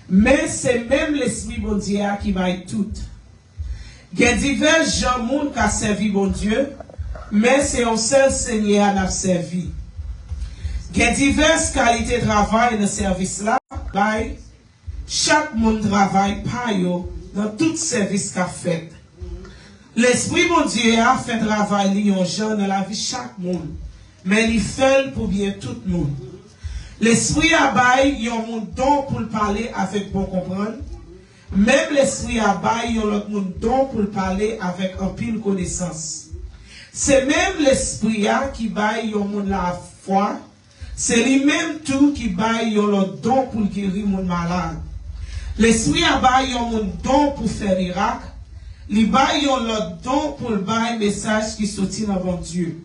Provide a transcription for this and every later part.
Mais c'est même l'Esprit bon Dieu qui baille tout. Il y a divers gens monde qui a servi bon Dieu, mais c'est un seul Seigneur qui a servi. Il y a diverses qualités de travail dans le service là. Chaque monde travaille par eux dans tout service qu'a fait. L'Esprit bon Dieu a fait travailler les gens dans la vie de chaque monde, mais il fait pour bien tout le monde. L'Esprit a baillé un don pour parler avec bon comprendre. Même l'Esprit a baillé un don pour parler avec un pile connaissance. C'est même l'Esprit qui baille un monde la foi. C'est lui-même tout qui baille un don pour guérir mon malade. L'Esprit a baillé un don pour faire miracle. Il baille un don pour le bailler message qui sortit avant Dieu.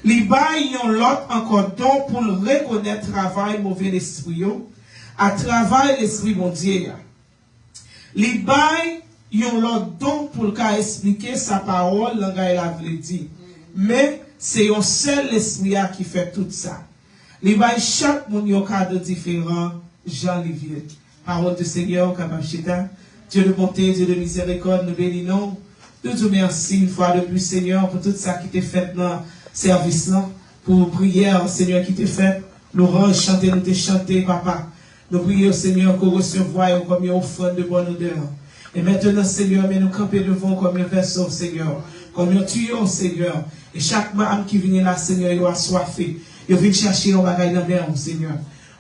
Il baille un l'autre encore don pour reconnaître le travail mauvais l'esprit à travers l'esprit bon Dieu. Il baille un l'autre don pour expliquer sa parole dans la veut dire. Mais c'est un seul esprit qui fait tout ça. Il baille chaque monde un cadre différent. Jean-Olivier. Parole du Seigneur, capable chita. Dieu de bonté, Dieu de miséricorde, nous bénissons. Nous te remercions une fois de plus, Seigneur, pour tout ça qui t'est fait dans le service là, pour prière, Seigneur, qui t'est fait. Nous chanter, nous te chanter, Papa. Nous prions, Seigneur, qu'on recevoir comme une offrande de bonne odeur. Et maintenant, Seigneur, mais nous camper devant comme un vaisseau, Seigneur, comme un tuyau, Seigneur. Et chaque âme qui vient là, Seigneur, il a soifé. Il vient chercher un bagage dans l'air, Seigneur.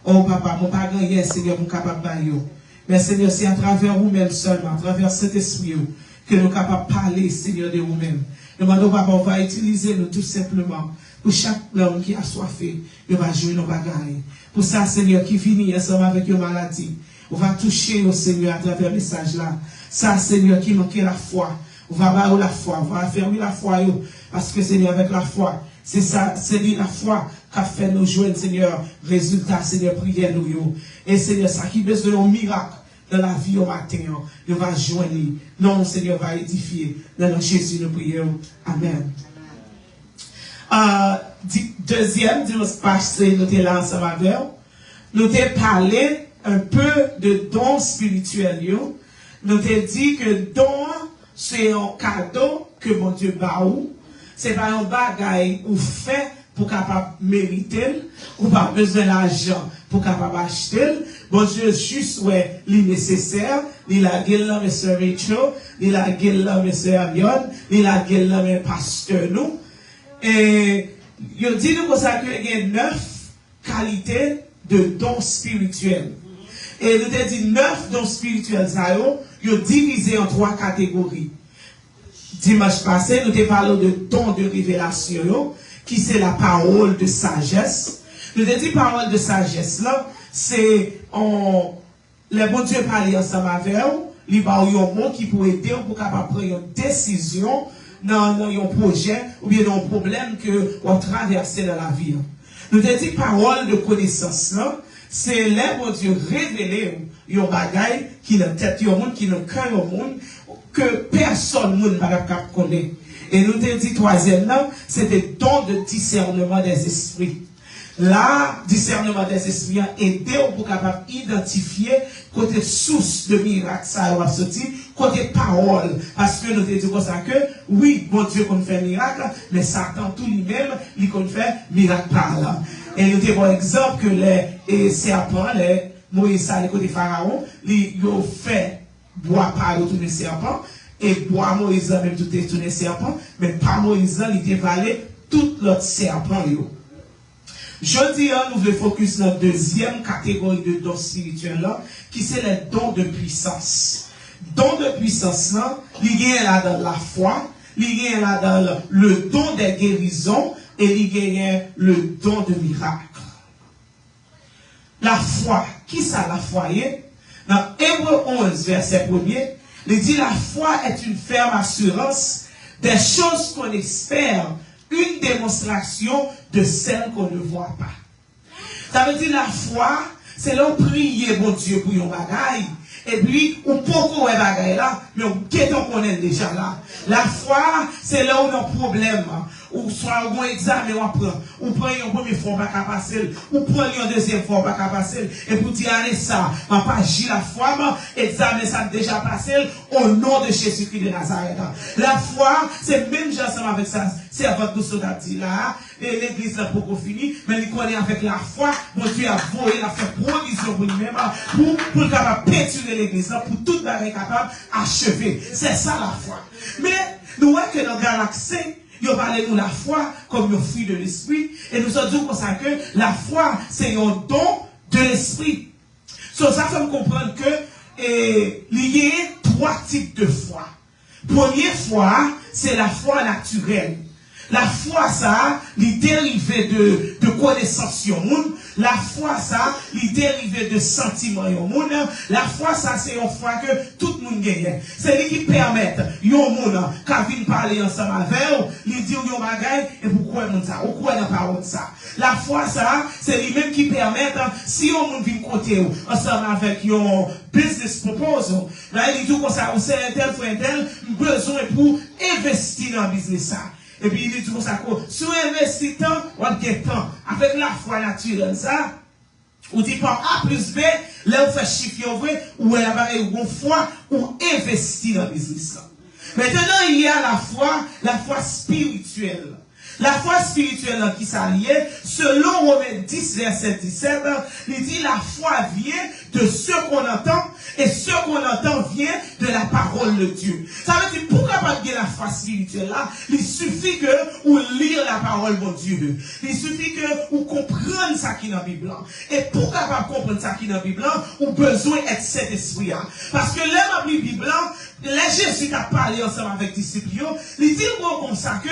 Oh, Papa, mon pas gagné, Seigneur, mon capable de mais Seigneur, c'est à travers vous-même seulement, à travers cet esprit, que nous sommes capables de parler, Seigneur, de vous-même. Nous demandons, Papa, on va utiliser nous tout simplement. Pour chaque homme qui a soifé, il va jouer nos bagailles. Pour ça, Seigneur, qui finit ensemble avec une maladie, on va toucher au Seigneur à travers le message là. Ça, Seigneur, qui manquait la foi, on va avoir la foi, on va affermir la foi, parce que Seigneur, avec la foi, c'est ça, c'est la foi qui a fait nous jouer, Seigneur, résultat, Seigneur, prière nous. Et Seigneur, ça qui besoin d'un miracle dans la vie au matin, nous va joindre. Non, Seigneur, va édifier. Dans le nom de Jésus, nous prions. Amen. Deuxième dimanche passé, nous étions là ensemble avec nous avons parlé un peu de dons spirituels. Nous avons dit que don, c'est un cadeau que mon Dieu bat ou. C'est pas un bagage ou fait pour capable mériter, ou pas besoin d'argent pour capable acheter. Bon Dieu, juste, ouais, li nécessaire, li la gueule là, monsieur Rachel, li la gueule là, monsieur Amion, li la gueule là, monsieur pasteur nous. Et, il dit nous comme ça qu'il y a 9 qualités de dons spirituels. Et nous avons dit 9 dons spirituels, ça y est divisé en 3 catégories. Dimanche passé, nous avons parlé de dons de révélation, qui c'est la parole de sagesse. Nous avons dit parole de sagesse là, c'est les bons dieux parler ensemble avec vous, il va y avoir un mot qui peut aider pour capable prendre une décision dans un projet ou bien dans un problème que vous traversez dans la vie. Nous avons dit parole de connaissance là, c'est les bons dieux révéler un bagage qui dans tête au monde, qui dans cœur au monde, que personne ne va pas connaître. Et nous avons dit troisième là, c'est des dons de discernement des esprits. Là, discernement des esprits a aidé pour capable identifier côté source de miracle, ça va sortir, côté parole. Parce que nous avons dit comme ça que, oui, bon Dieu qu'on fait miracle, mais Satan tout lui-même, il qu'on fait miracle par là. Et nous avons par exemple que les serpents, les Moïse, les côté Pharaon, ils ont fait bois par le tourner serpent, et bois Moïse même tout est tourné serpent, mais par Moïse, il dévalé tout l'autre serpent. Jeudi, nous voulons focus sur la deuxième catégorie de dons spirituels, là, qui c'est les dons de puissance. Dons de puissance, là, il y a là dans la foi, il y a là dans le don des guérisons, et il y a le don de miracle. La foi, qui ça la foi est? Dans Hébreux 11, verset 1er, il dit la foi est une ferme assurance des choses qu'on espère, une démonstration de celles qu'on ne voit pas. Ça veut dire la foi, c'est là où prier bon Dieu pour un bagaille. Et puis, on peut qu'on ait bagaille là, mais on qu'est-ce qu'on est déjà là. La foi, c'est là où on a un problème. ou soit un examen, on prend une première fois, on va passer, on prend une deuxième fois, on va passer, et pour dire, allez, ça, on va pas agir la foi, examen, ça a déjà passé, au nom de Jésus-Christ de Nazareth. La foi, c'est même ensemble avec ça, c'est votre nous a dit là, et l'église là pour qu'on finisse, mais il connaît avec la foi, mon Dieu a voulu, a fait provision pour lui-même, pour capable peinturer l'église là, pour tout le capable achever. C'est ça la foi. Mais, nous voyons que dans Galaxie, il parle nous la foi comme le fruit de l'esprit, et nous sommes dit comme ça que la foi, c'est un don de l'esprit. So, ça fait me comprendre que, il y a 3 types de foi. Première foi, c'est la foi naturelle. La foi, ça, il dérive de connaissances sur le monde. La foi, ça, il dérive de sentiments sur le monde. La foi, ça, c'est une foi que tout le monde gagne. C'est lui qui permet, il y a un monde qui vient parler ensemble avec eux, il dit, il y a un bagage, et pourquoi il ça? Pourquoi il n'y a pas de ça? La foi, ça, c'est lui-même qui permet, si on monde vient côté ensemble avec un business proposal, là, il dit comme ça, on sait un tel, besoin pour investir dans le business, ça. Et puis il dit tout ça, si on investit tant, on a des temps. Avec la foi naturelle, ça, on dit par A plus B, là on fait chiffre vrai, ou elle a une foi, ou investit dans le business. Maintenant, il y a la foi spirituelle. La foi spirituelle qui s'allie, selon Romains 10, verset 17, il dit la foi vient de ce qu'on entend, et ce qu'on entend vient de la parole de Dieu. Ça veut dire, pour capable la foi spirituelle là, il suffit que vous lire la parole de Dieu. Il suffit que vous compreniez ça qui est dans la Bible. Et pour capable comprendre ça qui est dans la Bible, vous avez besoin d'être cet esprit. Parce que là, dans la Bible, là, Jésus a parlé ensemble avec les disciples, il dit comme ça que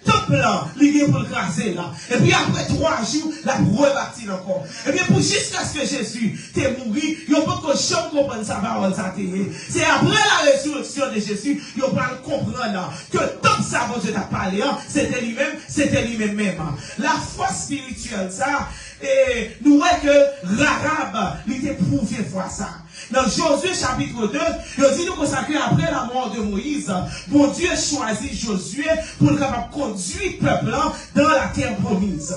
tout plan, il est pour le craser là. Et puis après 3 jours, la rebâtir encore. Et puis pour jusqu'à ce que Jésus t'ait mouru, il n'y a pas de chambre comprendre sa parole, ça c'est après la résurrection de Jésus, il va comprendre que tout ça, bon Dieu t'a parlé, c'était lui-même même. La foi spirituelle, ça, et nous voyons que l'arabe, il était prouvé voir ça. Dans Josué chapitre 2, il dit nous consacrer après la mort de Moïse, bon Dieu choisit Josué pour le capable conduire le peuple dans la terre promise.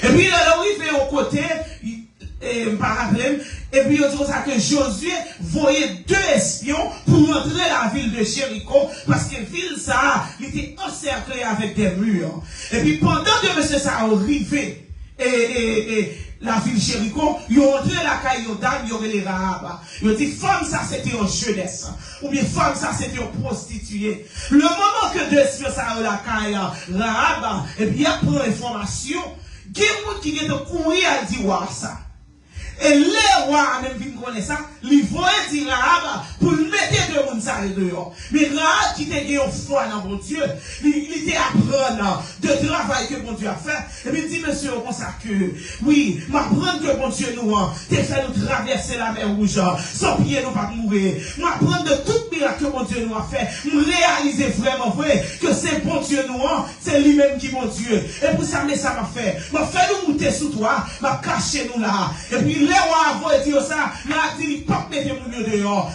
Et puis il a arrivé au côté, et puis il dit ça que Josué voyait 2 espions pour entrer dans la ville de Jéricho, parce que la ville ça, il était encerclée avec des murs. Et puis pendant que monsieur ça arrivé, la ville Jéricho, ils ont entré la caille d'âme, ils ont les Rahab. Ils ont dit, femme, ça c'était en jeunesse. Ou bien femme, ça c'était en prostituée. Le moment que 2 espions ça la caille Rahab, et puis après l'information, il y a des gens qui viennent de courir à dire, waouh, ça. Et les rois, même qui connaissent ça, ils vont dire Rahab pour mettre de monde ça dehors. Mais Rahab qui était en foi dans mon Dieu, il était apprenant de travail que mon Dieu a fait. Et puis il dit, monsieur, on ça que, oui, m'apprendre que mon Dieu nous a fait nous traverser la mer rouge, sans pied nous pas mourir. M'apprendre de tout miracle que mon Dieu nous a fait, me réaliser vraiment vrai que c'est bon Dieu nous a, c'est lui-même qui mon Dieu. Et pour ça, mais ça m'a fait nous monter sous toi, m'a caché nous là. Et puis les rois avant dire ça, là dit pas mettre mon dehors.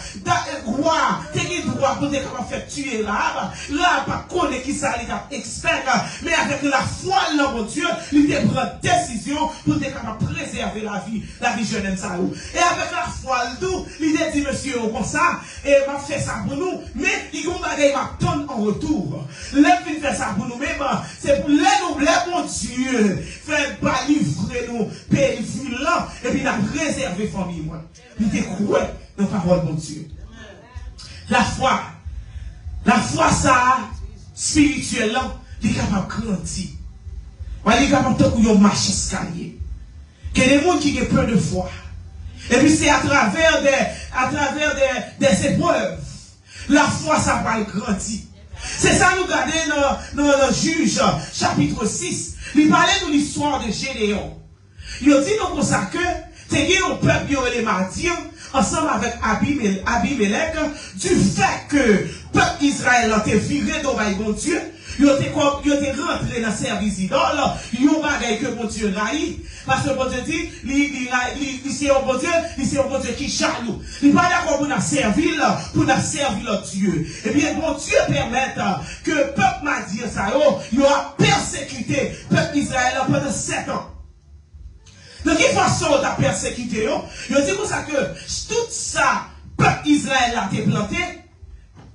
Roi, t'es droit pour te faire tuer là, pas connaître qui ça, il est expert, mais avec la foi dans mon Dieu, il te prend décision pour te capable préserver la vie jeune ça. Et avec la foi il te dit monsieur comme ça, et m'a fait ça pour nous, mais il y a un bagage m'a donné en retour. L'aime faire ça pour nous même, c'est pour les mon Dieu, faire pas livrer nous pays là et puis la préserver famille moi. Il te croit dans la parole de Dieu. La foi ça spirituelle là, il est capable de grandir. Il est capable de marcher escalier. Il y a des gens qui ont peu de foi. Et puis c'est à travers des épreuves. La foi ça va grandir. C'est ça nous regardons dans le Juge chapitre 6. Il parlait de l'histoire de Gédéon. Il dit nous comme ça que c'est un peuple qui aurait les Madians ensemble avec Abimelech du fait que le peuple Israël a été viré d'Obaï bon Dieu. Ils étaient rentrés dans le service idole. Ils ont bagay que mon Dieu raï. Parce que mon Dieu dit, c'est un bon Dieu, c'est un bon Dieu qui jaloux. Il n'est pas d'accord pour nous servir le Dieu. Eh bien, mon Dieu permet que le peuple m'a dit ça, il a persécuté le peuple d'Israël pendant 7 ans. De quelle façon on a persécuté? Il dit comme ça que tout ça, le peuple d'Israël a été planté.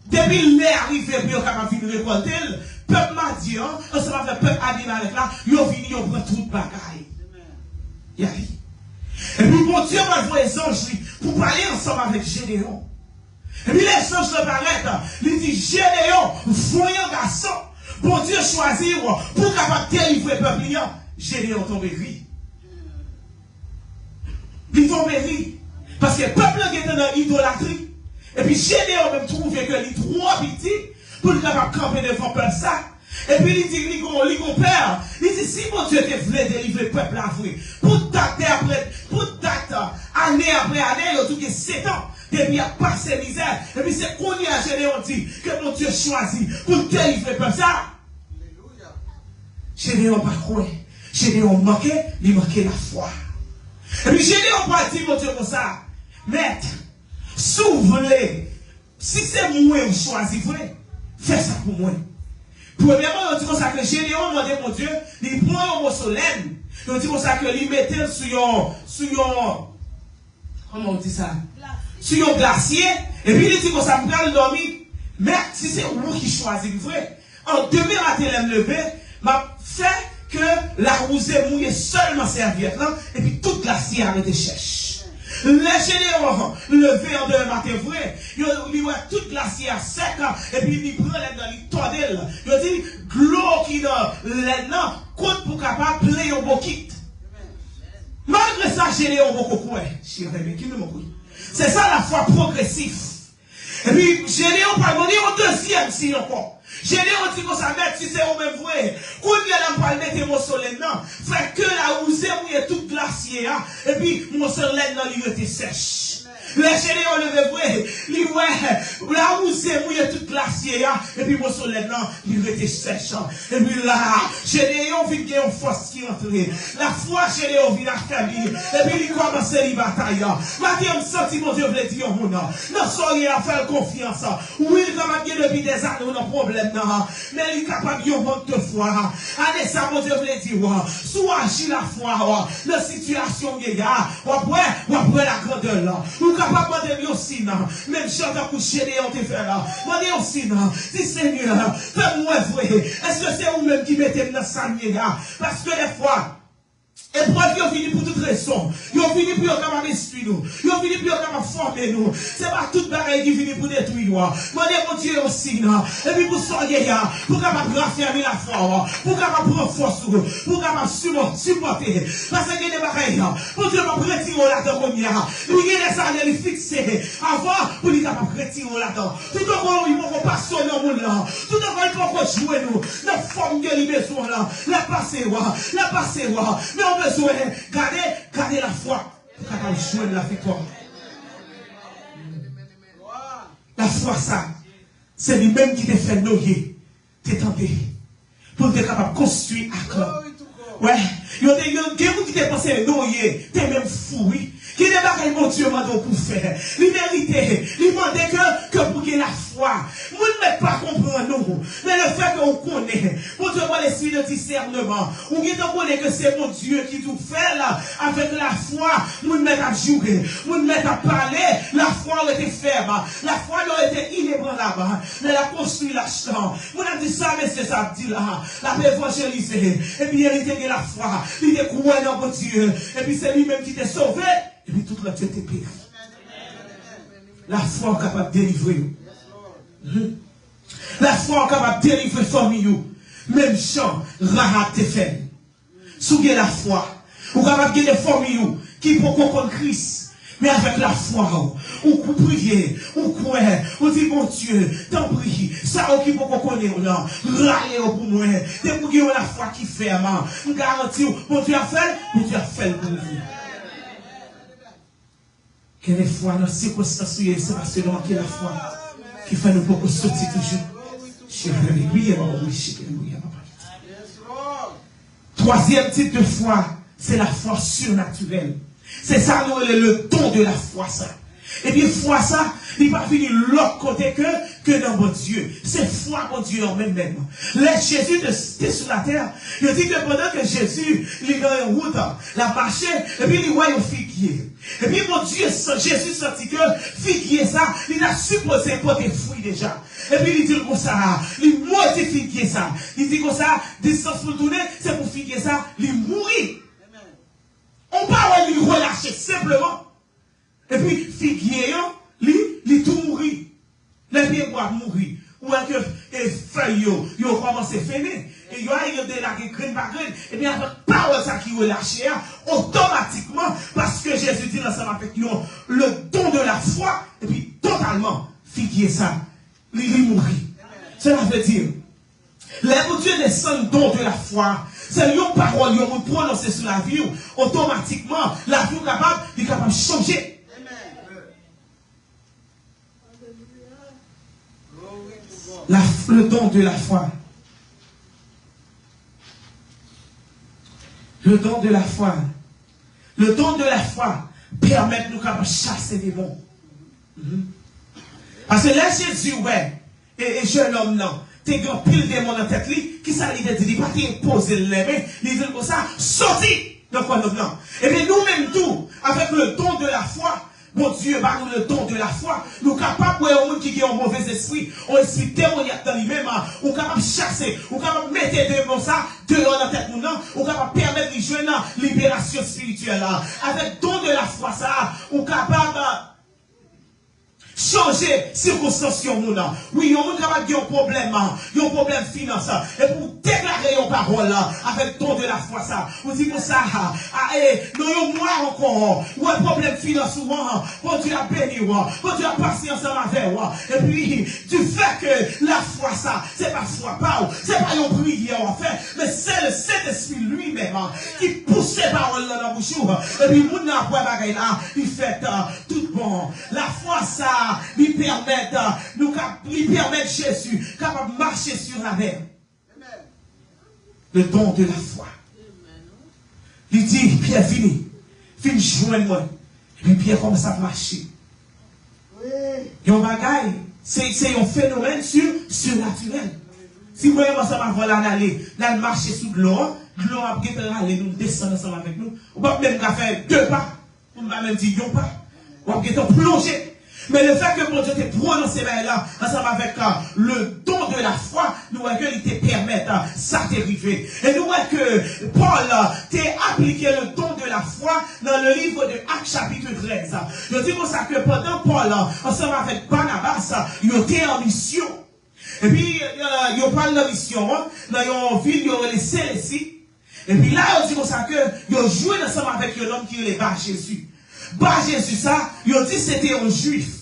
Depuis l'air arrivé, puis on a fini de récolter, le peuple m'a dit, on se va faire peuple Abimelech là, ils ont fini, ils ont pris toute bagaille. Et puis, mon Dieu va voir les anges pour parler ensemble avec Gédéon. Et puis, les anges le paraissent, ils disent, Gédéon, voyons garçon, bon Dieu choisir pour capable délivrer le peuple. Gédéon tombe ri. Il tombe ri. Parce que le peuple était dans l'idolâtrie. Et puis Gédéon même trouvé que il est trop petit pour le capable camper devant le peuple ça. Et puis il dit, il père, il dit, si mon Dieu te voulait délivrer le peuple à vous, pour année après année, il a tout 7 ans, et puis il a passé misère. Et puis c'est qu'on y a Gédéon dit que mon Dieu choisit pour délivrer le peuple ça. Gédéon pas quoi. Gédéon manquait, il manquait la foi. Et puis Gédéon pas dit, mon Dieu, comme ça, maître, si vous voulez, si c'est moi qui choisis, faites ça pour moi. Premièrement, on dit comme ça que Gédéon demandait mon Dieu, il prend un morceau de laine, on dit comme ça que il mettait sur comment on dit ça? Sur un glacier, et puis il dit comme ça, prend le dormir. Mais si c'est vous qui choisissez, vrai, en demain matin, le lever, m'a fait que la rosée mouillée seulement serviette là, et puis toute glacier a été sèche. Les Gédéon levé en demain matin, vrai, il voit toute glacier à sec, et puis il prend l'aide dans les tordelles. Il dit, l'eau qui dans l'aide là, compte pour capable player au bokit. Malgré ça, Gédéon beaucoup quoi. C'est ça la foi progressive. Et puis, Gédéon pas donné au deuxième signe encore. Gédéon dit qu'on s'arrête si c'est au même vrai. Quand il y a la parole de mon soleil, non. Fait que la housse mouille toute glacier, et puis mon soleil, non, il était sèche. Le Gédéon le vrai, la housse mouille toute glacier, et puis mon soleil, non, il était sèche. Et puis là, Gédéon vit qu'il y a une force qui entre. La foi, Gédéon vit affaiblie. Et puis il commence à la bataille. Maintenant, je sens mon Dieu veut dire, non, soyez à faire confiance. Oui, il va bien depuis des années, on a un problème. Mais il est capable de manque de foi. Allez, ça, mon Dieu veut dire, soit agir la foi, la situation, après la grandeur. Ou capable de dire aussi, même si on a couché, on te fait là. Moi, aussi, si Seigneur, fais-moi vrai. Est-ce que c'est vous-même qui mettez dans sa là? Parce que des fois, et pour qu'ils ont fini pour toute raison. Ils ont fini pour qu'ils instruire nous. Ils ont fini pour qu'ils former nous. C'est pas toute bagaille qui finit pour détruire nous. Moi, mon Dieu aussi, et puis pour soigner, pour qu'ils raffermir la foi, pour qu'ils prendre force, pour qu'ils supporter. Parce que des bagailles, pour Dieu va retirer là-dedans. Il y a des années fixées avant pour qu'ils retirer là-dedans. Tout le monde, ils vont pas sonner au monde là. Tout le monde, ils vont jouer nous. La forme de libération là. La passer, mais on besoin de garder la foi pour qu'on joue la victoire. La foi, ça, c'est lui-même qui te fait noyer, te tenter, pour être capable de construire un clan. Ouais, il y a des gens qui te pensent noyer, t'es même fou, oui. Qui débarque mon Dieu m'a pour faire. Les vérités, il demandait que pour qu'il y ait la foi. Vous ne mettez pas comprendre nous. Mais le fait qu'on connaît, pour te voir l'esprit de discernement, ou qui te connaît que c'est mon Dieu qui tout fait là, avec la foi, nous ne mettons à jouer, nous ne mettons à parler, la foi a été ferme, la foi a été inébranlable, mais la construit la champ. Vous avez dit ça, mais c'est ça dit là, la évangéliser, et puis il était la foi, il était croyant dans mon Dieu, et puis c'est lui-même qui t'a sauvé. Et puis toute la tête est pire. La foi est capable de délivrer. La foi est capable de délivrer la famille. Même chant, Rahab te fait. Souvenez la foi. Vous êtes capable de des familles qui peuvent comprendre Christ. Mais avec la foi, on peut prier, on croit, on dit mon Dieu, t'en prie, ça qui peut connaître là, râler pour moi, c'est pour que la foi qui fait, on garantit, mon Dieu a fait pour vous. Quelle est la foi dans les circonstances, c'est parce que nous manquons la foi qui fait nous beaucoup sortir toujours. Troisième type de foi, c'est la foi surnaturelle. C'est ça, nous, le don de la foi, ça. Et puis, foi, ça, il va finir l'autre côté que dans mon Dieu. C'est foi, mon Dieu, en même. Là, Jésus était sur la terre. Il dit que pendant que Jésus, il est dans une route, la marché, et puis il voit un figuier. Et puis, mon Dieu, Jésus sentit que figuier, ça, il a supposé porter fruit déjà. Et puis, il dit comme ça, il mourit figuier, ça. Il dit comme ça, distance pour tourner, c'est pour figuier, ça, il mourit. On parle de relâcher simplement. Et puis, figuier, il tout mourit. Les pieds boivent mourir. Ou est-ce que les feuilles, ils ont commencé à finir. Et ils ont délagué graine par graine. Et bien, avec parole ça qui relâche, automatiquement, parce que Jésus dit ensemble avec nous, le don de la foi, et puis totalement, figuier ça, il mourit. Cela veut dire, les Dieu descend don de la foi. C'est une parole, ils ont prononcé sur la vie, automatiquement, la vie est capable de changer. Le don de la foi. Le don de la foi. Le don de la foi permet de nous chasser des démons. Parce que là, Jésus, ouais, et jeune homme, non, t'es grand pile démon dans la tête, qui ça lui dit, il va t'imposer les mains, il dit comme ça, sorti dans quoi nous, non. Et bien, nous-mêmes, tout, avec le don de la foi, mon Dieu, par nous le don de la foi, nous sommes capables de voir un monde qui a un mauvais esprit, un esprit démoniaque dans lui-même, nous sommes capables de chasser, nous sommes capables de mettre devant ça, dehors dans la tête, nous sommes capables de permettre de jouer une libération spirituelle. Avec le don de la foi, ça, nous sommes capables de changer circonstances sur nous. Oui, on est capable de un problème financier. Et pour déclarer une parole avec le don de la foi, ça, vous dites comme ça, nous avons moins encore, ou un problème financier, pour Dieu a béni, pour Dieu a patience avec moi. Et puis, du fait que la foi, ça, c'est pas foi, c'est pas une prière en fait, mais c'est le Saint-Esprit lui-même qui pousse ces paroles dans la bouche. Et puis, mon après bagaille là, il fait tout bon. La foi, ça, lui permettre Jésus capable de marcher sur la mer. Le don de la foi. Il dit, Pierre, fini joindre moi. Et puis Pierre commence à marcher. Et on bagaille, c'est un phénomène surnaturel. Si vous voyez ensemble avant d'aller marcher sous l'eau, l'eau a aller nous descendre ensemble avec nous. On va même faire 2 pas. On va même dire 2 pas. On va plonger. Mais le fait que mon Dieu t'ait prononcé là, ensemble avec le don de la foi, nous voyons qu'il te permet ça t'arriver. Et nous voyons que Paul t'a appliqué le don de la foi dans le livre de Actes chapitre 13. Je dis comme ça que pendant Paul, ensemble avec Barnabas, il était en mission. Et puis, il parle de mission, dans une ville, il y aurait les Célesties. Et puis là, il dit comme ça que il a joué ensemble avec un homme qui est Bar Jésus. Bar Jésus, ça, il a dit c'était un juif.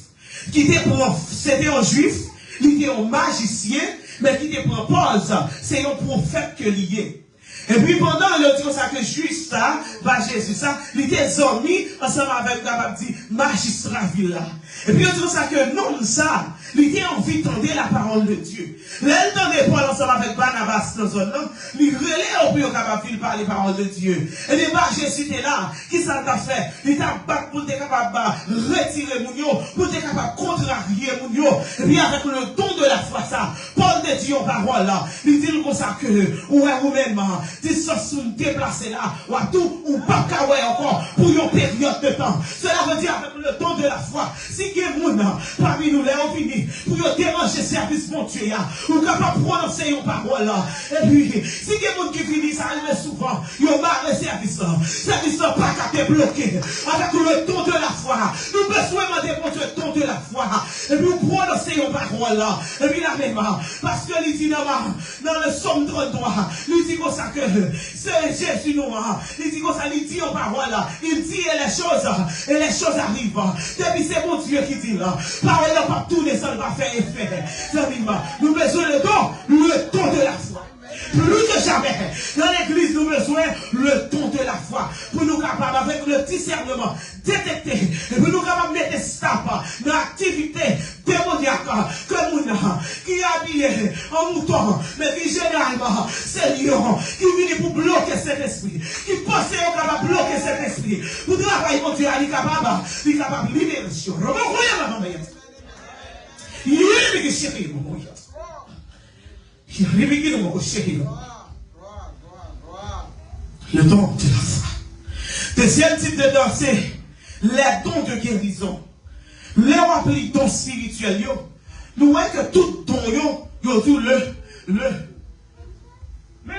C'était un juif, il était un magicien, mais qui était pour Paul, c'est un prophète que lié. Et puis pendant le temps ça que juif ça, bah Jésus ça, il était dormi ensemble avec dit magistrat ville. Et puis il dit ça que non ça, il était envie d'entendre la parole de Dieu. L'entendait Paul ensemble avec Barnabas dans zone là, il relait au plus capable de parler la parole de Dieu. Et bien bah Jésus était là, qui ça t'a fait? Il t'a battu pour être capable de retirer mon yo, pour être capable de contrarier mon yo. Et puis avec le don de la foi ça, Paul te dit en parole là, il dit comme ça que ouais vous-même distance nous déplacer là, ou à tout, ou pas qu'à encore, pour une période de temps. Cela veut dire avec le don de la foi, si quelqu'un parmi nous les ont fini, pour déranger service mon Dieu, ou capable de prononcer une parole là. Et puis, si quelqu'un qui finit, ça arrive souvent, il y a marre le service là, pas qu'à te bloquer, avec le don de la foi. Nous besoin demander pour le don de la foi, et puis prononcer une parole là, et puis la même, parce que il dit dans le Somme 33, il dit comme ça que c'est Jésus noir. Il dit comme ça, il dit en parole là. Il dit et les choses arrivent. Depuis c'est mon Dieu qui dit là. Parole là, pas tout les ça va faire effet. Nous besoin le don de la foi. Plus que jamais, dans l'église, nous besoin le don de la foi. Pour nous capables, avec le discernement, détecter, et pour nous capables de mettre stop dans l'activité démoniaque que nous qui est habillé en calme. C'est lui qui vient pour bloquer cet esprit. Qui pense qu'il est capable de bloquer cet esprit. Pour travailler, mon Dieu, il est capable de libérer. Le don de la foi. Deuxième type de don, c'est les dons de guérison. Les appelés dons spirituels, nous voyons que tout don, yo tout mais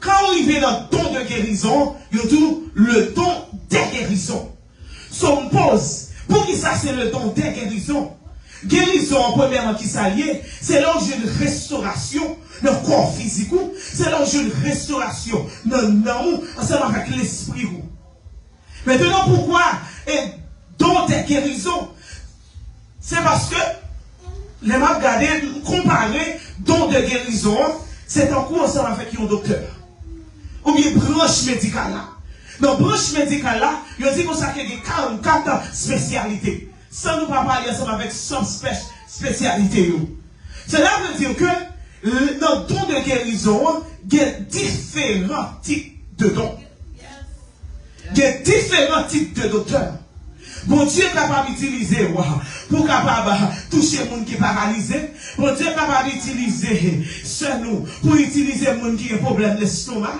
quand on arrive dans le don de guérison, yo tout le don de guérison. Son pose, pour qui ça c'est le don de guérison? Guérison, premièrement, qui s'allie, c'est l'enjeu de restauration de corps physique, c'est l'enjeu de restauration de l'âme, ensemble avec l'esprit. Maintenant, pourquoi et don de guérison? C'est parce que les m'a regardé, comparer don de guérison, c'est en cours ensemble avec un docteur. Ou bien branche médicale là. Dans branche médicale là, il dit qu'on s'est qu'il y a 44 spécialités. Sans nous pas parler ensemble avec 100 spécialités. Cela veut dire que dans le don de guérison, il y a différents types de dons. Il y a différents types de docteurs. Bon Dieu est capable d'utiliser pour capable toucher les gens qui sont paralysés. Bon Dieu est capable d'utiliser nous pour utiliser les gens qui ont un problème d'estomac.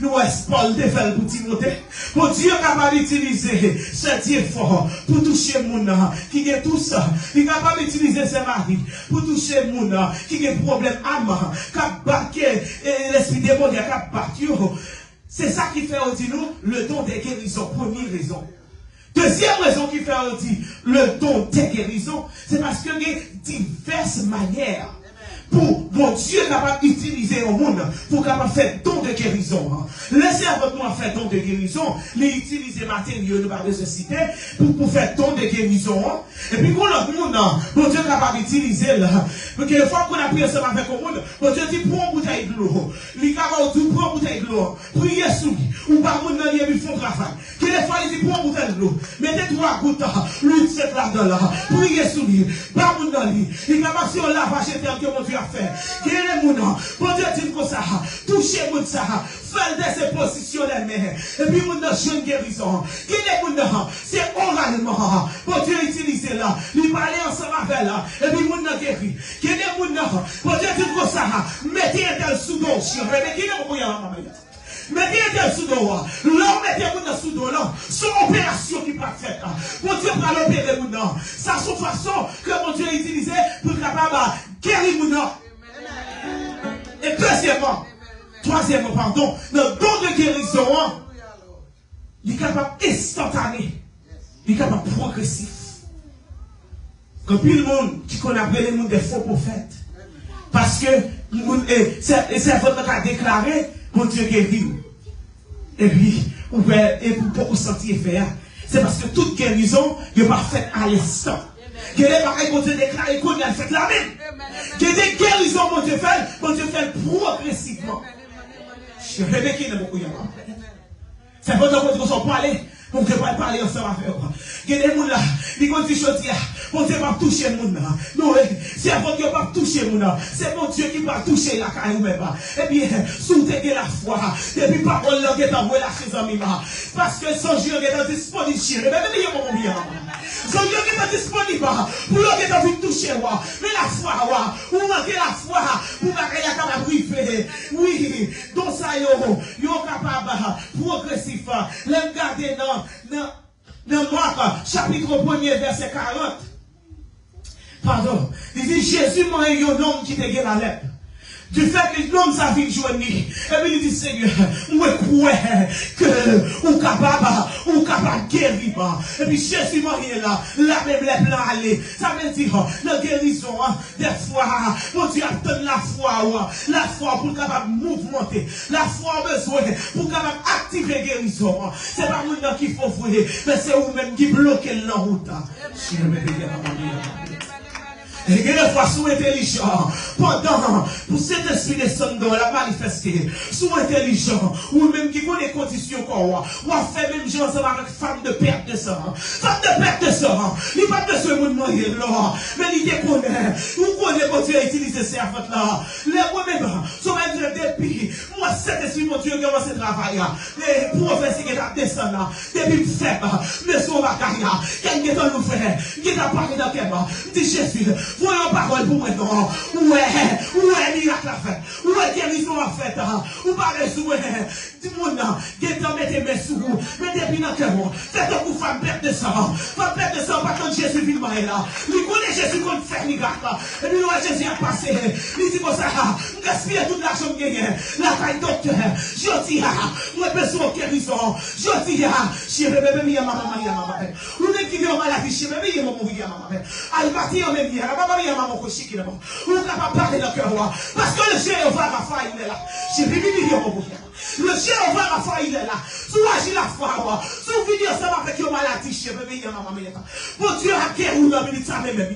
Nous est Paul de faire pour Timothée. Bon Dieu est capable d'utiliser ce Dieu fort pour toucher les gens qui ont tout ça. Il est capable d'utiliser ses maris pour toucher les gens qui ont un problème âme, qui ont battu l'esprit démoniaque, qui ont battu. C'est ça qui fait aussi nous le don de guérison. Première raison. Deuxième raison qui fait aussi le don de guérison, c'est parce qu'il y a diverses manières pour mon Dieu capable d'utiliser au monde pour capable faire don de guérison. Laissez avec moi faire don de guérison, les utiliser matériaux, nous parlons de cité, pour faire don de guérison. Et puis quand le monde, mon Dieu capable d'utiliser là, parce que les fois qu'on a pris ensemble avec le monde, mon Dieu dit prends une bouteille de l'eau, il est capable de prendre une bouteille de l'eau, priez sur lui, ou par monde dans lui, ils font travail. Que les fois il dit prends une bouteille de l'eau, mettez 3 gouttes, l'huile cette là-dedans là, priez sur lui, par monde dans lui, il est capable de lavage éternel que mon Dieu a fait. Guérir mon nom, bon Dieu dit comme ça, toucher mon ça, faire des positions des mains, et puis mon nom, jeune guérison. Guérir mon nom, c'est oralement, bon Dieu utilise là, lui parler ensemble avec là, et puis mon nom guéri. Guérir mon nom, bon Dieu dit comme ça, mettez un tel sous dos, mais qui n'est pas pour y aller. Mettez un tel sous dos, l'homme mettez mon nom sous dos là, son opération qui pas faite. Bon Dieu va l'opérer mon nom. Ça, c'est une façon que mon Dieu utilisé pour capable guérir mon nom. Et troisièmement, pardon, le don de guérison, il est capable instantané, il est capable progressif. Quand puis le monde qui connaît les gens des faux prophètes, parce que c'est votre qui a déclaré, mon Dieu guérit. Et puis, pour vous sentir faire, c'est parce que toute guérison n'est pas faite à l'instant. Que les pareils vont te déclarer qu'on a fait la même. Que des guérisons vont te faire, progressivement. Je rêve qu'il y a beaucoup de gens. C'est votre côté qu'on s'en parle. On ne peut pas parler ensemble avec vous. Que les gens là, ils vont dire, on ne peut pas toucher les gens là. Non, c'est avant que pas toucher les gens. C'est mon Dieu qui va toucher la carrière même. Et bien, soutenez la foi. Et puis, parole là, qui est envoyé la chez amis là. Parce que son Dieu est disponible chez eux. Mais il y a mon bien. Son Dieu qui est disponible pour l'homme qui est envie de toucher moi. Mais la foi, vous manquez la foi. Vous manquez la capable de briefer. Oui, donc ça, yo capable progressif. L'homme garder dans Marc, chapitre 1er, verset 40. Pardon. Il dit Jésus m'a eu un homme qui te guérit la lèpre. Du fait que l'homme sa vie journée. Et puis il dit Seigneur, où est que ou capable guérir. Et puis Jésus m'a eu là, la même lèpre là aller. Ça veut dire la guérison, des fois, mon Dieu attend la foi pour capable mouvementer, la foi besoin pour capable activer guérison. C'est pas moi qui faut voir, mais c'est vous-même qui bloquez la route. Et des fois, sous intelligent, pendant, pour cet esprit de son don, la manifester, sous intelligent, ou même qui connaît les conditions qu'on a, ou a fait même gens avec femme de perte de sang. Femme de perte de sang, il n'y a pas besoin de moyen là, mais il te connaît, ou connaît quand tu as utilisé ces affaires là. Les moi-même, sur ma vie depuis, moi, cet esprit, mon Dieu, qui a commencé à travailler, les prophéties qui ont descendu là, depuis faible, mais sur ma carrière, qui a nous fait, qui a parlé dans quel moment, dit Jésus, voyons parole pour moi, non. Ouais, miracle à faire. Ouais, guérison à faire. Ou pas les souhaits. Dis-moi, qui est en mettre mes sous. Mettez bien dans le cœur. Faites un coup, femme perte de sang. Femme perte de sang, pas quand Jésus vit là. Il connaît Jésus qu'on fait miracle. Et puis, Jésus a passé. Il dit comme ça, gaspiller tout l'argent que gagné. La caille docteur. Je dis, moi, besoin de guérison. Je dis, chérie, bébé, maman. Ou même qui vient en maladie, chérie, bébé, maman, maman. Elle partit en même temps. Ou capable de parler dans le cœur. Parce que le Jéhovah Rapha, il est là. Le Jéhovah Rapha, il est là. Sous agir la foi. Sous venir ensemble avec une maladie. Bon Dieu a guéri ou l'homme, il s'en est même.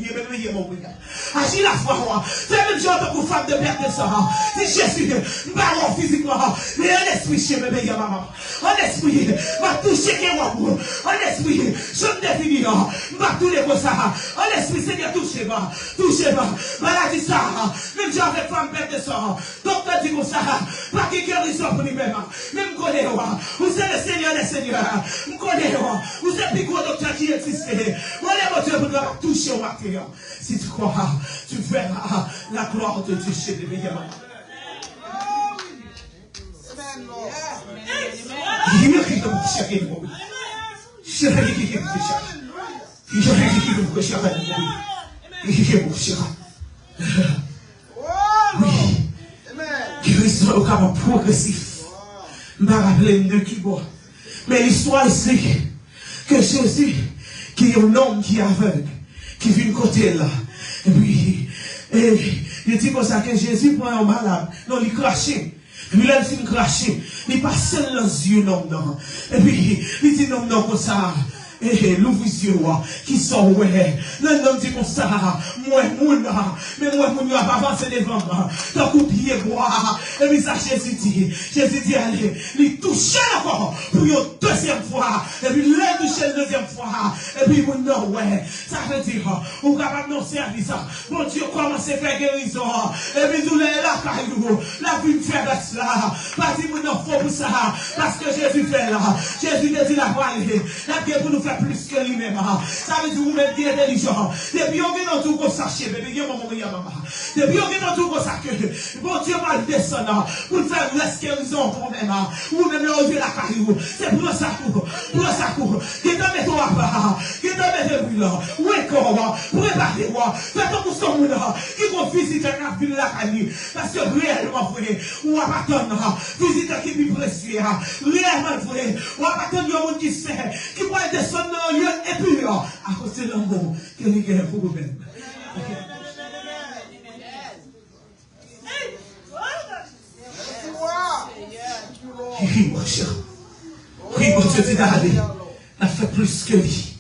Agir la foi. C'est même genre pour femme de perte de sang. Si Jésus, baron physiquement, mais un esprit chez bébé, maman. Un esprit, va toucher qui moi. Un esprit, je me définis. Va tous les beaux ça. Un esprit, Seigneur, touchez-moi. Touchez-moi. Maladie ça. Même j'ai avec femme perte de sang. Docteur dit comme ça. Pas qui guérison pour lui-même. Même connaît. Vous êtes le Seigneur des Seigneurs. Vous connaissez. Vous êtes le plus gros docteur qui existe. Vous allez votre Dieu pour nous toucher au matériel. Si tu crois, tu verras la gloire de Dieu chez les meilleurs. Oui, guérison au cas progressif. Je me rappelle de qui boit. Mais l'histoire explique que Jésus, qui est un homme qui est aveugle, qui vit une côté là, et puis, il dit comme ça que Jésus prend un malade, non, il crachait. Et puis là, il finit cracher. Il passe dans les yeux, non. Et puis, il dit non, comme ça. Et l'ouvre les yeux, qui sont, ouais. L'homme dit comme ça, moi, mais moi, mon n'a pas avancé devant moi. T'as coupé, moi. Et puis ça, Jésus dit, allez, il touche encore pour une deuxième fois. Et puis, il touche une deuxième fois. Et puis, mon non, ouais. Ça veut dire, on va pas nous servir ça. Mon Dieu, commence à faire guérison. Et puis, nous, la caillou, la vie me fait de cela. Parce que mon non, faut pour ça. Parce que Jésus fait là. Jésus dit la parole. La Dieu pour nous faire plus que lui-même. Ça veut dire vous mettez des intelligents. Depuis on vient dans tout comme ça, chez bébé, maman. Depuis on vient dans tout comme ça, que bon Dieu va descendre pour faire la guérison pour même. Ou même lever la carrière. C'est pour ça court. Qui t'en met toi à qui t'en met de bruit là. Ou encore, préparez-moi. Faites pour ce monde qui vont visiter la ville de la carrière. Parce que réellement, vrai, on va pas attendre. Visiter qui est précieux. Réellement, vrai, on va pas attendre un monde qui sait, qui va descendre dans le lieu impur à cause de l'amour que nous avons pour vous-même. Oui, mon cher. Oui, mon Dieu, tu as allé. On a fait plus que lui.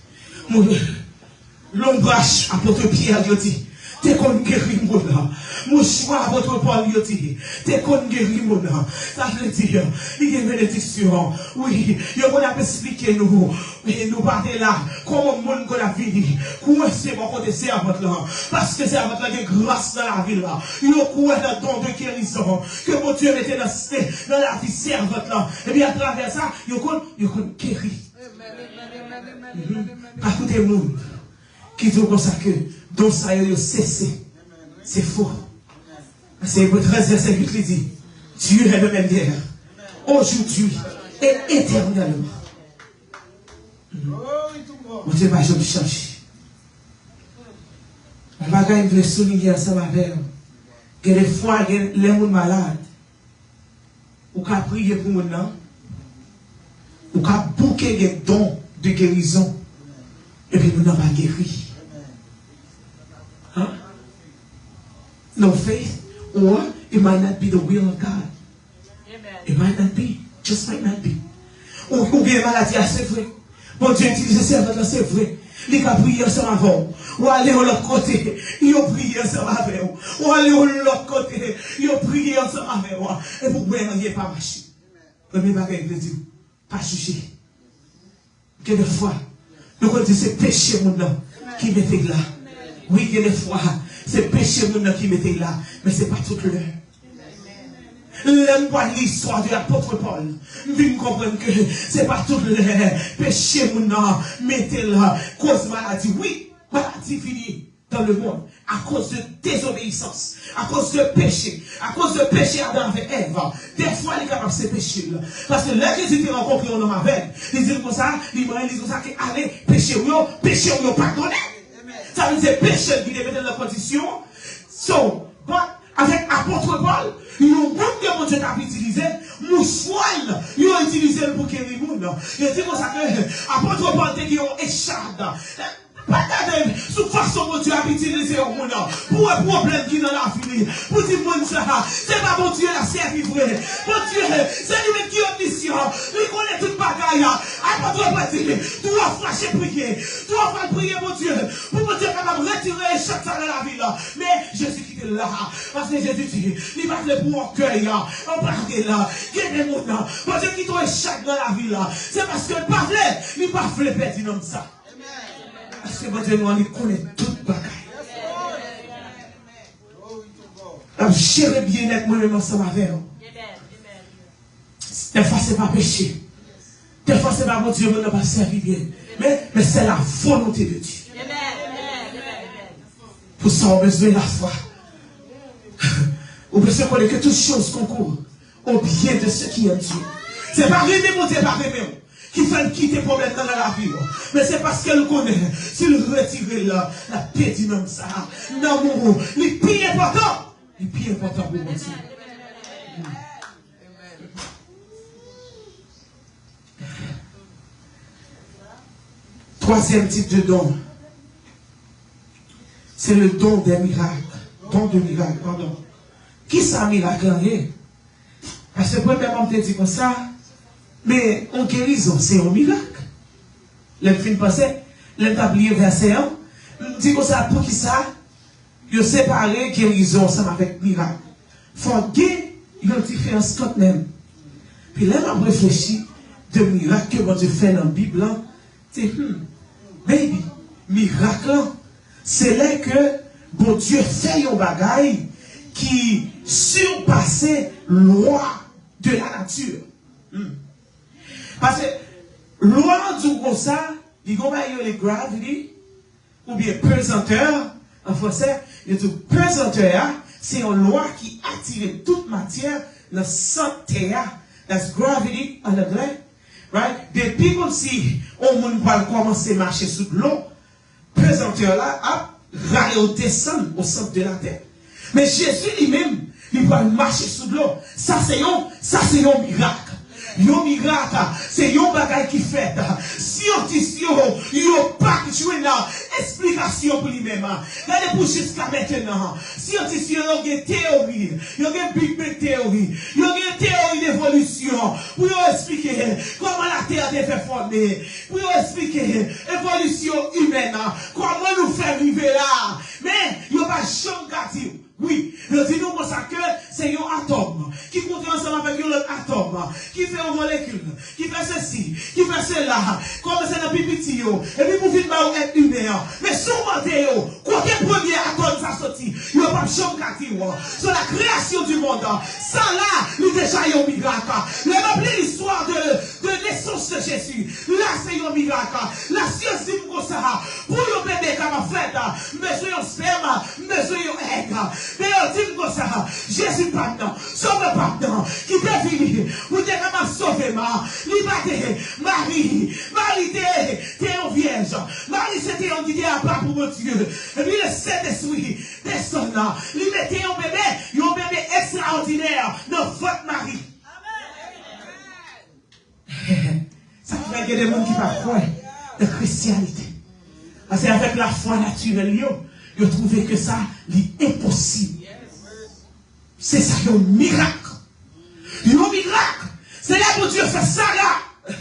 L'ombrage à votre Pierre, il dit. T'es qu'on guérit mon âme. Mon choix à votre Paul, il dit. T'es qu'on guérit mon âme. Ça veut dire, il y a une bénédiction. Oui, il y a qu'on a expliqué nous. Et nous parler là, comment le monde qu'on a vécu. Comment c'est mon côté servante là. Parce que servante là, il y a grâce dans la vie là. Il y a quoi dans le don de guérison. Que mon Dieu mettait dans la vie servante là. Et bien à travers ça, il y a qu'on guérit. Parce que des gens qui disent comme ça que donc ça y est cessé. C'est faux. C'est Hébreux 13, verset 8 qui dit Dieu est le même hier, aujourd'hui et éternellement. Mon Dieu va jamais changer. Je vais souligner ensemble avec vous que des fois, les gens malades, ou qu'à prier pour nous, ou qu'à bouquer des dons de guérison, et puis nous n'avons pas guéri. Huh? No faith, or it might not be the will of God. Amen. It might not be, just might not be. Ou bien maladie, c'est vrai. Bon Dieu utilise ces servants là, c'est vrai. Il a prié ensemble avec vous. Ou aller de l'autre côté, il a prié ensemble avec vous. Ou aller de l'autre côté, il a prié ensemble avec vous. Et vous ne pouvez pas marcher. Premier bagage, je dis, pas juger. Quelquefois, nous disons c'est péché mon nom qui mettait là. Oui, quelquefois, c'est péché mon nom qui mettait là. Mais ce n'est pas toute l'heure. L'aime pas l'histoire de l'apôtre Paul. Vous comprenez que c'est pas tout le péché mon nom, mettez là, cause maladie. Oui, maladie finie dans le monde à cause de désobéissance, à cause de péché, Adam avec Ève. Des fois, il est capable de ces péchés-là. Parce que là, Jésus t'a rencontré un homme avec, il dit comme ça, il dit comme ça, allez, péché ou pardonné. Ça veut dire péché qui est dans la condition. So, avec apôtre Paul, il y a un bon que mon Dieu t'a utilisé, mouchoir, il a utilisé pour qu'il y ait des gens. Il dit comme ça que apôtre Paul t'a dit qu'il écharde. Pas de sous façon mon Dieu a utilisé au monde pour un problème qui est dans la vie. Pour dire mon ça, c'est pas mon Dieu la servi vrai. Mon Dieu, c'est lui qui est omniscient. Il connaît toute bagaille. Apôtre Paul dit, tu dois flasher prier. Tu dois faire prier mon Dieu. Pour mon Dieu capable de retirer chaque temps dans la vie là. Mais Jésus qui est là. Parce que Jésus dit, il va te pour un cœur là. On parle là. Qui est des mots là. Mon Dieu qui doit chaque dans la vie là. C'est parce que le parler, il va faire perdre comme ça. Parce que votre Dieu nous connaît toute bagaille. Gérer bien être moi-même ensemble avec vous. Des fois, ce n'est pas péché. Des fois, ce n'est pas mon Dieu, ne pas servir bien. Mais c'est la volonté de Dieu. Pour ça, on a besoin de la foi. On a besoin de connaître que toutes choses concourent au bien de ceux qui aiment Dieu. Ce n'est pas rêver, mon Dieu, pas rêver. Qui fait quitter les problèmes dans la vie. Mais c'est parce qu'elle connaît. S'il retire la paix du nom, ça, l'amour, le plus important. Le plus important pour moi. Troisième type de don. C'est le don des miracles. Don de miracles, pardon. Qui ça miracle est? Parce que premièrement, on te dit comme ça. Mais en guérison, c'est un miracle. Le fin passé, l'établir verset 1, dit comme ça, pour qui ça, il séparé guérison ensemble avec miracle. Il faut qu'il y ait une différence quand même. Puis là, on réfléchit de miracle que Dieu fait dans la Bible. C'est, baby, miracle, c'est là que bon Dieu fait un bagaille qui surpassait loi de la nature. Parce que loi du comme ça, il y a les gravity, ou bien pesanteur, en français, il y a tout pesanteur, c'est une loi qui attire toute matière dans la santé. That's gravity en anglais. Right? Depuis comme si on va commencer à marcher sous l'eau, pesanteur là, va descendre au centre de la terre. Mais Jésus lui-même, il va marcher sous l'eau. Ça c'est un miracle. Yon miracle, c'est yon bagay qui fait. Scientifique, yon pas joué dans explication pour lui-même. Regardez pour jusqu'à maintenant. Scientifique, yon a une théorie, yon a une Big Bang théorie, yon a une théorie d'évolution pour yon expliquer comment la terre est fait former, pour yon expliquer l'évolution humaine, comment nous faire vivre là. Mais yon pas jamais gâté. Oui, nous disons comme ça que c'est un atome qui compte ensemble avec un autre atome, qui fait une molécule, qui fait ceci, qui fait cela, comme c'est dans le pipiti, et puis pour finir par être humain. Mais souvent, quoi que premier atome ça sorti, il n'y a pas de chambre sur la création du monde. Ça là, il déjà un miracle. Nous avons l'histoire de naissance de Jésus. Là, c'est un miracle. La science dit comme ça, pour un bébé qui a fait, monsieur un sperme, monsieur un egg. Mais on dit comme ça, Jésus pas dedans, sauve pas dedans, qui t'est venu, vous t'es capable de sauver ma, liberté, Marie t'es en vierge, Marie c'était en guidé à part pour mon Dieu, et puis le Saint-Esprit, personne là, lui mettait un bébé extraordinaire dans votre mari. Ça fait qu'il y a des gens qui parlent croire de christianité. Parce qu'avec la foi naturelle, ils trouvé que ça est impossible. C'est ça, un miracle. Un miracle. C'est là que Dieu fait ça là.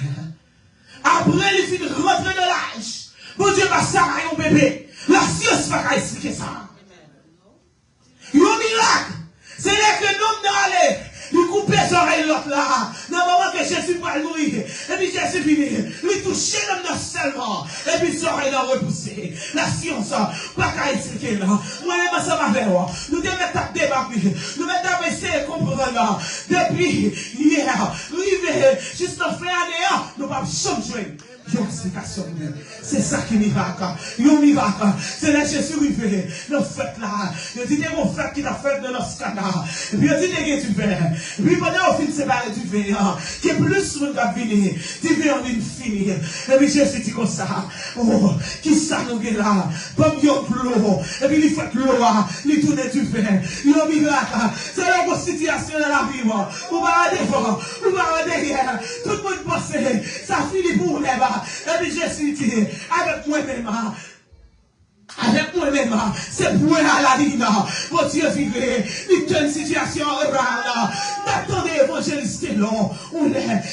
Après, il finit de rentrer de l'âge. Bon Dieu, va ça un bébé. La science va pas expliquer ça. Il y a un miracle. C'est là que l'homme n'a allé. Il coupe les oreilles l'autre là. Dans le moment que Jésus va mourir. Et puis Jésus finit. Il touche l'homme seulement. Et puis ses oreilles l'ont repoussé. La science, pas qu'à expliquer là. Moi-même, ça m'a fait. Nous devons mettre débat. Nous devons essayer de comprendre. Depuis hier, arrivé juste en fin d'année, nous ne pouvons pas changer. Explication. C'est ça qui est miracle. Un miracle. C'est là Jésus arrivé. Le fait là. Il dit mon frère qui t'a fait de notre scandale. Et puis il dit que tu fais. Et puis pendant au fin de séparer du vin, qui est plus sur le cabinet, tu viens en finir. Et puis Jésus dit comme ça. Oh, qui ça nous est là? Comme il y a l'eau. Et puis il fait l'eau. Il tourne du vin. Il y a un miracle. C'est la bonne situation dans la vie. Ou pas devant. Ou pas derrière. Tout le monde pense. Ça finit pour les bas. Et puis Jésus dit, avec moi-même, c'est pour la vie. Mon Dieu, vivez, il y a une situation orale. N'attendez évangéliste long,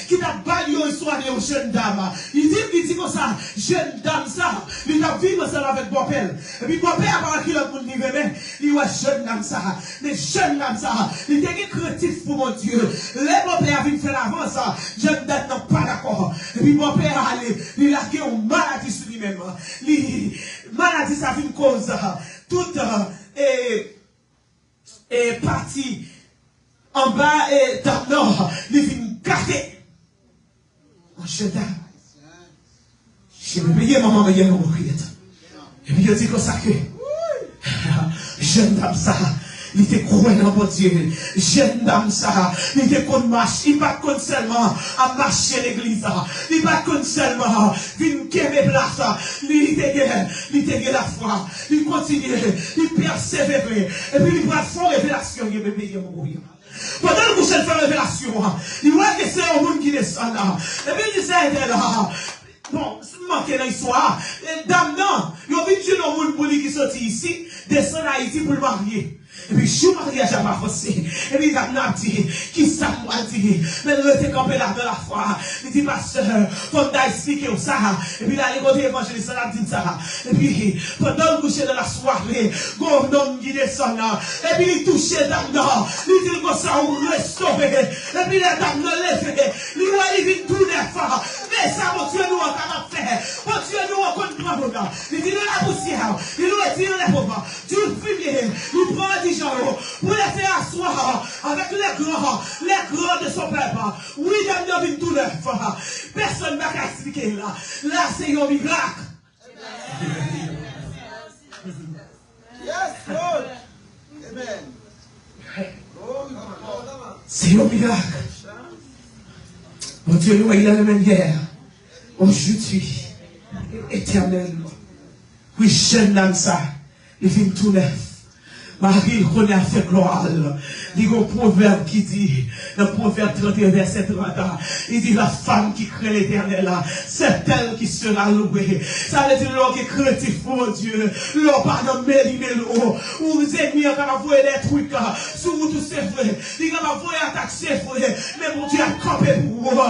qui n'a pas lieu soigner aux jeunes dames. Il dit comme ça, jeune dame, ça, il a vécu ensemble avec mon père. Et puis mon père, par qui le monde dit, mais il voit jeune dame, ça, les jeunes dames, ça, il était créatif pour mon Dieu. Les mon père vient faire l'avance, jeune dame n'est pas d'accord. Et puis mon père allait, il a une maladie sur lui-même. Maladie, ça fait une cause. Toute est partie en bas et dans le nord. Il vient gâter. Oh, jeune dame. Je vais payer maman, mais il y a un mourir. Et puis il dit comme ça que jeune dame, ça. Il était croyant pour Dieu. Jeune dame, ça. Il était qu'on marche. Il pas qu'on seulement à marcher l'église. Il pas qu'on seulement d'une quémé place. Il était la foi. Il continue. Il persévère. Et puis il va faire révélation. Il va payer mourir. Pendant que vous fait révélation, il voit que c'est un monde qui descend là. Et puis il dit ça là. Bon, c'est manqué dans l'histoire. Dame, non. Il y a vu un monde pour lui qui sortit ici, descend à Haïti pour le marier. Et puis, je suis marié à Jama Fossé. Et puis, il a dit, qui ça m'a dit, mais il était campé là dans la foi. Il dit, pasteur, faut t'expliquer ça. Et puis, il a écouté l'évangéliste, il a dit ça. Et puis, pendant le coucher de la soirée, un homme qui descend là. Et puis, il touchait dame là. Il dit, comme ça, on restauré. Et puis, la dame l'a levé. Il vient tout neuf. Mais ça, mon Dieu, nous, on va faire. Mon Dieu, nous, on comprend. Il dit, la poussière. Il nous retire les pauvres. Du fumier. Il prend des gens pour les faire asseoir avec les grands de son peuple. Oui, dame, nous, tout neuf. Personne ne m'a expliqué là. Là, c'est un miracle. Yes, Lord. Amen. C'est un miracle. Mon Dieu, nous, il a la même guerre. Aujourd'hui, éternellement. Oui, jeune homme, ça, il vient tout neuf. Marie, il connaît à faire gloire. Il y a un proverbe qui dit, le proverbe 31, verset 30, il dit, la femme qui craint l'éternel, c'est elle qui sera louée. Ça veut dire, l'homme qui est créatif pour Dieu, l'homme pardonne, l'eau, ou vous ennemis, quand vous voyez des trucs, sur vous tous c'est vrai, il va vous attaquer, c'est vrai, mais mon Dieu a campé pour vous, mon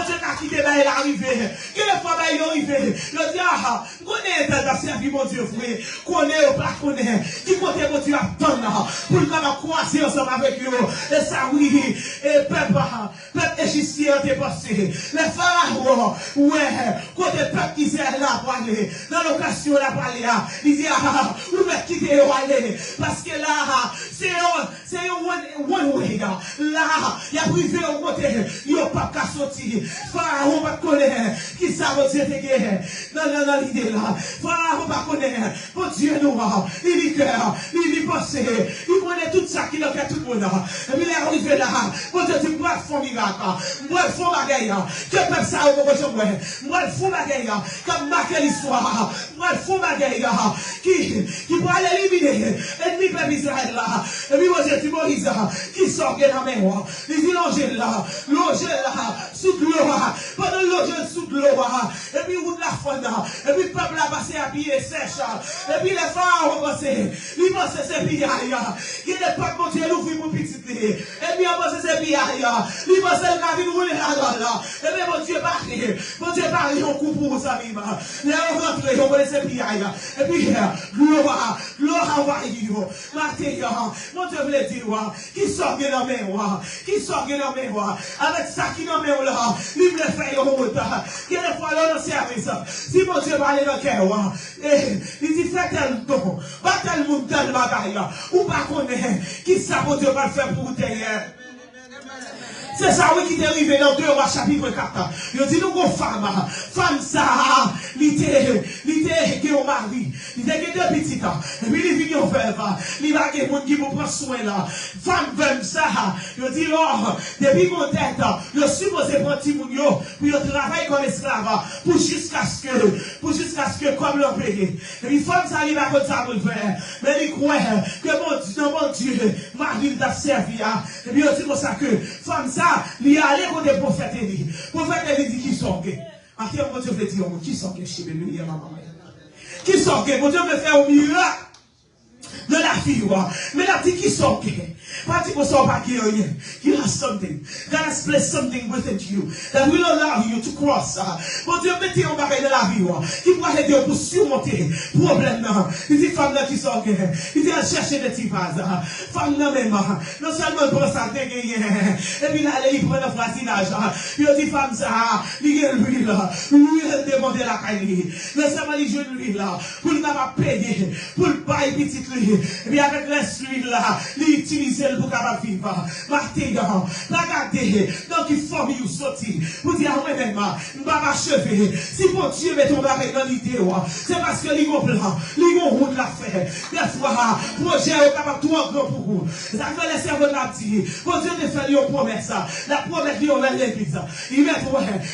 Dieu a quitté, il est arrivé, quelle fois il est arrivé, il dit, ah, connaît dans sa vie, mon Dieu, frère, connaît ou pas connaît, qui côté mon Dieu a tant pour le croiser ensemble avec eux, et ça oui, et peuple égyptien est passé, les pharaons, ouais, côté peuple qui s'est là pour aller, dans l'occasion là pour aller, il dit, ah, vous mettez quitter aller, parce que là, c'est un one way, là, il y a privé au côté, il n'y a pas qu'à sortir, pharaon va connaître, qui ça va dire dans l'idée là, pharaon va connaître, mon Dieu nous, il dit cœur, il dit pensée, il connaît tout ça qui l'a fait tout le monde, et puis il est arrivé là, mon Dieu dit, moi je fais un miracle, moi je fais un bagaille, que même ça au moment où moi je fais un bagaille, comme marquer l'histoire, moi je fais un bagaille, qui pour aller éliminer, ennemi peuple Israël là, et puis moi je dis Moïse, qui sort de la mer, il dit l'angèle là, sous l'eau, pendant l'angèle sous gloire. Et puis route la faune. Et puis le peuple a passé à pied sèche. Et puis les femmes ont pensé. Ils pensent que c'est pillage. Il y a des peuples, mon Dieu, l'ouvrir mon petit. Et puis on pense que c'est pillage. Ils pensent que le navire roule là-dedans. Et puis mon Dieu parie. Mon Dieu parie, on coupe pour ça, même. Et on rentre, on connaît c'est pillage. Et puis gloire envahit. Mon Dieu voulait dire, qui sort de la main, qui sort de la main, avec ça qui n'a pas là, il me fait au route. Quelle fois là, dans le service, si mon Dieu va aller dans le cœur, il dit, fais tel don, pas tel monde, tel bagaille, ou pas connaître, qui ça, mon Dieu va le faire pour vous derrière. C'est ça, oui, qui est arrivé dans 2 Rois chapitre 4. Il dit, nous, qu'on femme ça, l'idée qui est au mari, l'idée qui est 2 petites, et puis il vient au veuve, il va y avoir qui vous prend soin là. Femme veut ça, il dit, oh, depuis mon tête, je suis supposé prendre petit moun yo, puis je travaille comme esclave, pour jusqu'à ce que, comme l'on paye. Et puis, femme ça, il va comme ça pour le faire. Mais il croit que mon Dieu, mari t'a servi, et puis il dit comme ça que, femme ça, il est allé contre le prophète Élie. Le prophète Élie dit qui sont gays. En termes de Dieu veut dire qui sont gays chez bébé, maman. Qui sont gays. Mon Dieu veut faire au miracle de la fille. Mais la dit qui sont gays. Pas dire qu'on soit pas gay rien. You have something. God has placed something within you that will allow you to cross. Mon Dieu mettez un bagage de la vie. Qui pourra aider pour surmonter le problème. Il dit femme là qui sont gays. Il dit à chercher des petits vases. Femme là même. Non seulement pour ça dégayer. Et puis là, il prend le voisinage. Il dit femme ça. Il y a l'huile. L'huile demande la caille. Non seulement il joue l'huile là. Pour ne pas payer. Pour le bail petit lui. Et puis avec l'huile là. Il utilise pour capable vivre. Maintenant, regardez, donc il faut que vous sortiez. Vous dites à moi-même, je ne vais pas achever. Si mon Dieu met ton mari dans l'idée, c'est parce que les plan, les route la fait. Des fois, projet est capable de tout en grand pour vous. Ça fait les cerveaux de la petite. Mon Dieu te fait une promesse. La promesse lui envers l'église. Il met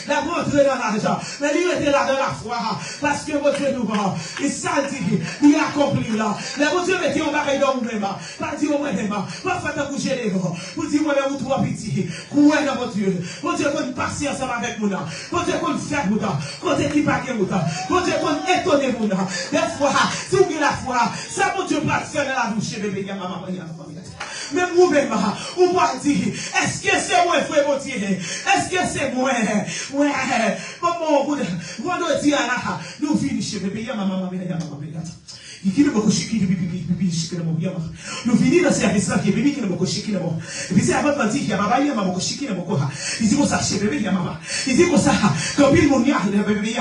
la rentrer dans l'argent. Mais il était là dans la foi. Parce que mon Dieu nous va. Il s'est dit, il a accompli là. Mais mon Dieu met ton mari dans vous-même. Pas dire au moi-même. Pas faire de bouger les gars. Vous dites, moi, vous trois petits. Couez dans mon Dieu. Mon Dieu, qu'on patience avec nous. Mon Dieu, qu'on fait nous. Qu'on équipe avec nous. Mon Dieu, qu'on étonne nous. Des fois, si vous avez la foi, ça, mon Dieu, va faire dans la bouche, bébé, maman, mais vous-même, vous va dire, est-ce que c'est moi, frère, mon Dieu? Est-ce que c'est moi? Ouais. Maman, vous doit dire, nous finissons, bébé, maman, il dit, nous finissons dans ce service-là qui est bébé qui est beaucoup chiqué. Et puis c'est avant de dire qu'il y a ma baille, ma beaucoup chiqué. Il dit, ça, chez bébé, il y a maman. Il dit, ça, quand il y a un bébé,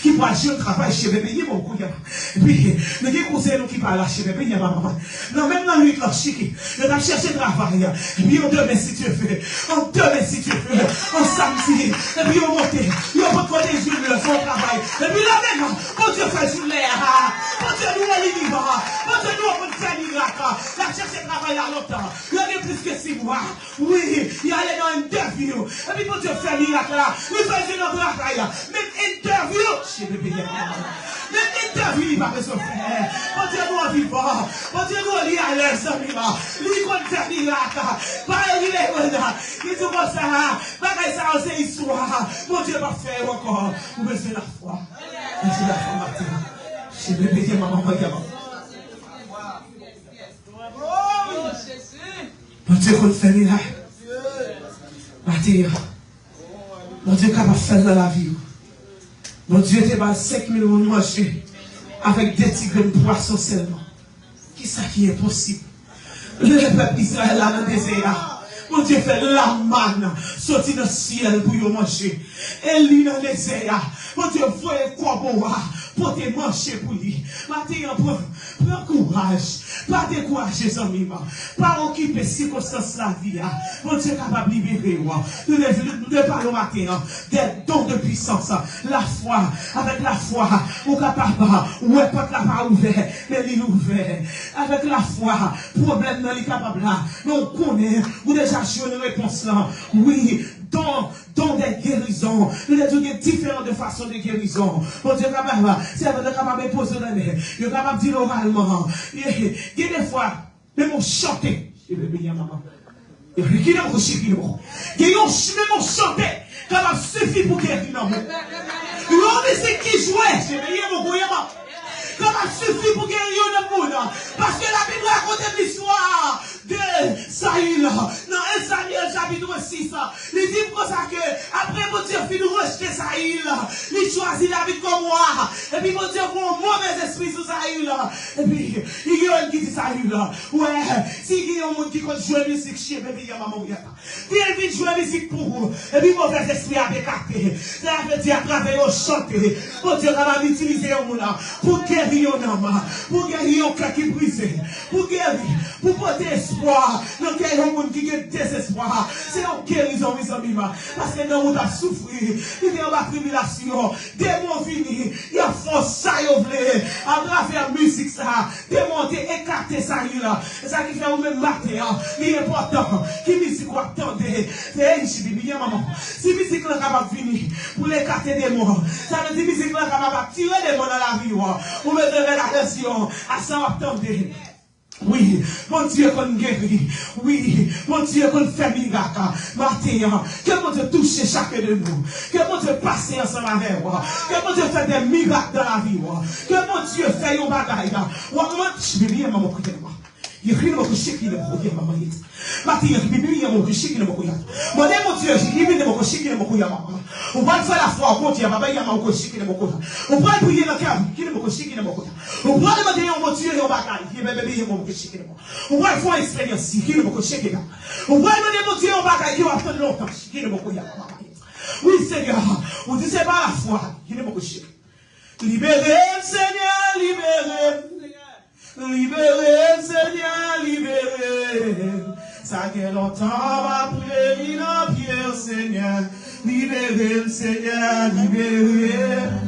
qui peut agir au travail chez bébé, il y a beaucoup. Et puis, nous avons conseillé qui parle chez bébé, il y a maman. Non, même dans lui, il a chiqué. Il a cherché travail. Et puis, on demain, si tu veux. On demain, si tu veux. On samedi. Et puis, on monte. Il a pas de côté, je veux son travail. Et puis, là, même, on Dieu fait sur l'air. On Dieu nous on Dieu nous on fait miracle. La chercher travail à longtemps. Il y a plus que 6 mois. Oui, il allait dans une interview. Et puis, mon Dieu fait miracle là. Il fait une travail. Même interview. Je vais payer. Même interview, il va besoin de faire. Mon Dieu nous en vivant. Mon Dieu nous on lit à l'aise, amis. Lui, qu'on fait miracle. Pareil, il est bon. Il dit comme ça. Pareil, ça, c'est histoire. Mon Dieu va faire encore. Vous besoin de la foi. Merci la foi, Martin. Je vais payer maman, maman. Mon Dieu, qu'on fait miracle. Martin. Mon Dieu, capable de faire dans la vie. Mon Dieu, tu as 5 000 euros manger avec des tigres de poisson seulement. Qui ça qui est possible? Le peuple Israël là dans le désert. Mon Dieu fait la manne sortir dans le ciel pour y manger. Et lui dans le désert. Mon Dieu voyez quoi pour te manger pour lui. Maintenant, prends courage. Pas décourager son amis. Pas occuper circonstances de la vie. Mon Dieu est capable de libérer. Nous parlons matin des dons de puissance. La foi. Avec la foi. Ou capable. Ou est pas la ouvert. Mais il est ouvert. Avec la foi. Problème non est capable là. Non connaît. Ou déjà joué une réponse là. Oui. Dans des guérisons. Nous avons différentes façons de guérison. Mon Dieu est capable. C'est capable de poser dans l'air. Il est capable de dire oralement. Il y a des fois, même on chante. Je vais payer maman. Il y a un chemin chanté, capable suffit pour guérir l'amour. Il y a une musique qui jouait, capable suffit pour guérir l'amour. Parce que la Bible raconte l'histoire de Saül. Dans 1 Samuel chapitre 6, il dit comme ça que après mon Dieu fin rejeter Saül, il choisit David comme roi. Et puis mon Dieu prend un mauvais esprit sur Saül. Et puis il y a un qui dit Saül, ouais, si il y a un monde qui compte jouer musique chez bébé, il y a maman. Il vient jouer musique pour vous. Et puis mauvais esprit a écarté. Ça veut dire à travers le chanter. Mon Dieu va utiliser un monde pour guérir un homme, pour guérir un cœur qui brise, pour guérir, pour porter espoir dans quel monde qui a désespoir. C'est une guérison, mes amis. Parce que dans le monde a souffert, il y a une tribulation, démons finis, il y a force, ça y est, à travers la musique, ça, démonter, écarter ça, là. C'est ça qui fait au même matin, il est important, qui musique vous attendez, c'est un bien, maman. Si musique là capable de venir pour l'écarter des mots, ça veut dire musique là capable de tirer des mots dans la vie, vous mettez l'attention à ça, attendez. Oui, mon Dieu qu'on guérit. Oui, mon Dieu qu'on fait miracle. Matin, que mon Dieu touche chacun de nous. Que mon Dieu passe ensemble avec moi. Que mon Dieu fait des miracles dans la vie. Que mon Dieu fait un bagaille. Je vais bien, maman, écoutez moi. Il y a rien de chic qui ne me regarde, maman. Matin, il y a mon chic qui ne me regarde. Mon Dieu, j'ai dit, mon chic qui ne me regarde, maman. On va faire la foi, on continue, papa, il y a mon chic qui ne me regarde. On va prier dans le cœur, qui ne me chic qui ne me regarde. On va demander à mon Dieu et au bagaille, qui est bébé, mon chic qui ne me regarde. On va faire une expérience, qui ne me chic qui ne me regarde. On va demander à mon Dieu et au bagaille, qui va attendre longtemps, qui ne me regarde, maman. Oui, Seigneur, on dit c'est pas la foi, qui ne me chic. Libérez, Seigneur, libérez. Libérez, Seigneur, libérez. Ça fait longtemps, ma prière, il en pierre, Seigneur. Libérez, Seigneur, libérez.